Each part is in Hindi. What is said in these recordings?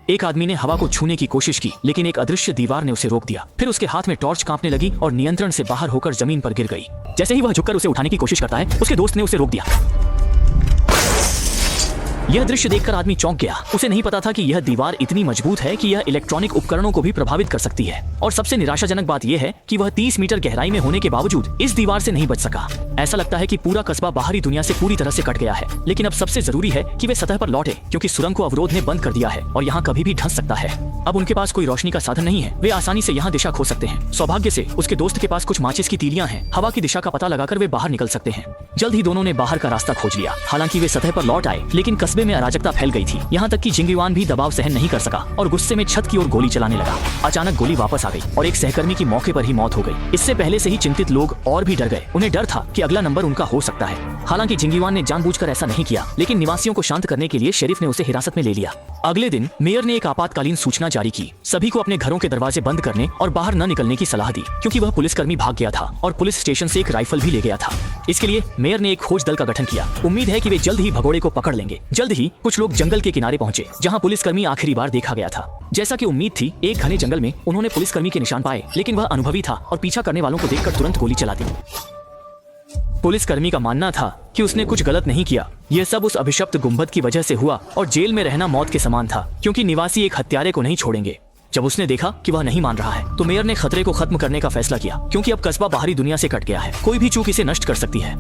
एक आदमी ने हवा को छूने की कोशिश की, लेकिन एक अदृश्य दीवार ने उसे रोक दिया। फिर उसके हाथ में टॉर्च कांपने लगी और नियंत्रण से बाहर होकर जमीन पर गिर गई। जैसे ही वह झुककर उसे उठाने की कोशिश करता है, उसके दोस्त ने उसे रोक दिया। यह दृश्य देखकर आदमी चौंक गया। उसे नहीं पता था कि यह दीवार इतनी मजबूत है कि यह इलेक्ट्रॉनिक उपकरणों को भी प्रभावित कर सकती है। और सबसे निराशाजनक बात यह है कि वह 30 मीटर गहराई में होने के बावजूद इस दीवार से नहीं बच सका। ऐसा लगता है कि पूरा कस्बा बाहरी दुनिया से पूरी तरह से कट गया है। लेकिन अब सबसे जरूरी है कि वे सतह पर लौटे, क्योंकि सुरंग को अवरोध ने बंद कर दिया है और यहाँ कभी भी धंस सकता है। अब उनके पास कोई रोशनी का साधन नहीं है। वे आसानी से यहाँ दिशा खो सकते हैं। सौभाग्य से उसके दोस्त के पास कुछ माचिस की तीलियां हैं। हवा की दिशा का पता लगाकर वे बाहर निकल सकते हैं। जल्द ही दोनों ने बाहर का रास्ता खोज लिया। हालांकि वे सतह पर लौट आए, लेकिन कस्बे में अराजकता फैल गई थी। यहाँ तक कि जिंगयुआन भी दबाव सहन नहीं कर सका और गुस्से में छत की ओर गोली चलाने लगा। अचानक गोली वापस आ गई और एक सहकर्मी की मौके पर ही मौत हो गई। इससे पहले से ही चिंतित लोग और भी डर गए। उन्हें डर था कि अगला नंबर उनका हो सकता है। हालांकि जिंगयुआन ने जानबूझकर ऐसा नहीं किया, लेकिन निवासियों को शांत करने के लिए शेरिफ ने उसे हिरासत में ले लिया। अगले दिन मेयर ने एक आपातकालीन सूचना जारी की। सभी को अपने घरों के दरवाजे बंद करने और बाहर न निकलने की सलाह दी, क्योंकि वह पुलिसकर्मी भाग गया था और पुलिस स्टेशन से एक राइफल भी ले गया था। इसके लिए मेयर ने एक खोज दल का गठन किया। उम्मीद है कि वे जल्द ही भगोड़े को पकड़ लेंगे। जल्द ही कुछ लोग जंगल के किनारे पहुंचे, जहां पुलिसकर्मी आखिरी बार देखा गया था। जैसा कि उम्मीद थी, एक घने जंगल में उन्होंने पुलिसकर्मी के निशान पाए, लेकिन वह अनुभवी था और पीछा करने वालों को देखकर तुरंत गोली चला दी। पुलिसकर्मी का मानना था कि उसने कुछ गलत नहीं किया। यह सब उस अभिशप्त गुंबद की वजह से हुआ और जेल में रहना मौत के समान था, क्योंकि निवासी एक हत्यारे को नहीं छोड़ेंगे। जब उसने देखा कि वह नहीं मान रहा है, तो मेयर ने खतरे को खत्म करने का फैसला किया, क्योंकि अब कस्बा बाहरी दुनिया से कट गया है। कोई भी चूक इसे नष्ट कर सकती है।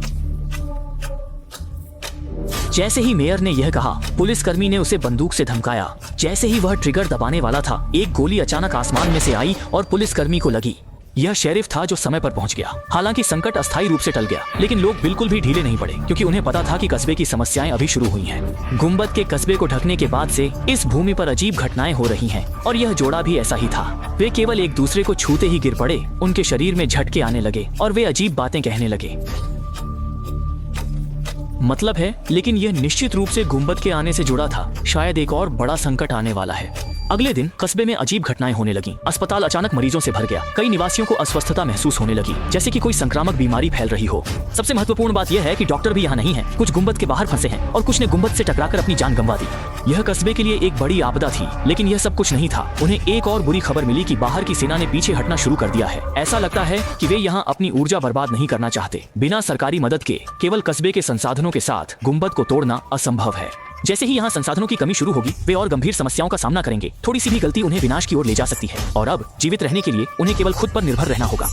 जैसे ही मेयर ने यह कहा, पुलिसकर्मी ने उसे बंदूक से धमकाया। जैसे ही वह ट्रिगर दबाने वाला था, एक गोली अचानक आसमान में से आई और पुलिसकर्मी को लगी। यह शेरिफ था जो समय पर पहुंच गया। हालांकि संकट अस्थायी रूप से टल गया, लेकिन लोग बिल्कुल भी ढीले नहीं पड़े, क्योंकि उन्हें पता था कि कस्बे की समस्याएं अभी शुरू हुई हैं। गुंबद के कस्बे को ढकने के बाद से इस भूमि पर अजीब घटनाएं हो रही हैं, और यह जोड़ा भी ऐसा ही था। वे केवल एक दूसरे को छूते ही गिर पड़े, उनके शरीर में झटके आने लगे और वे अजीब बातें कहने लगे। मतलब है, लेकिन यह निश्चित रूप से गुंबद के आने से जुड़ा था। शायद एक और बड़ा संकट आने वाला है। अगले दिन कस्बे में अजीब घटनाएं होने लगी। अस्पताल अचानक मरीजों से भर गया। कई निवासियों को अस्वस्थता महसूस होने लगी, जैसे कि कोई संक्रामक बीमारी फैल रही हो। सबसे महत्वपूर्ण बात यह है कि डॉक्टर भी यहाँ नहीं है। कुछ गुंबद के बाहर फंसे हैं और कुछ ने गुंबद से टकराकर अपनी जान गंवा दी। यह कस्बे के लिए एक बड़ी आपदा थी, लेकिन यह सब कुछ नहीं था। उन्हें एक और बुरी खबर मिली कि बाहर की सेना ने पीछे हटना शुरू कर दिया है। ऐसा लगता है कि वे यहाँ अपनी ऊर्जा बर्बाद नहीं करना चाहते। बिना सरकारी मदद के केवल कस्बे के संसाधनों के साथ गुंबद को तोड़ना असंभव है। जैसे ही यहाँ संसाधनों की कमी शुरू होगी, वे और गंभीर समस्याओं का सामना करेंगे। थोड़ी सी भी गलती उन्हें विनाश की ओर ले जा सकती है, और अब जीवित रहने के लिए उन्हें केवल खुद पर निर्भर रहना होगा।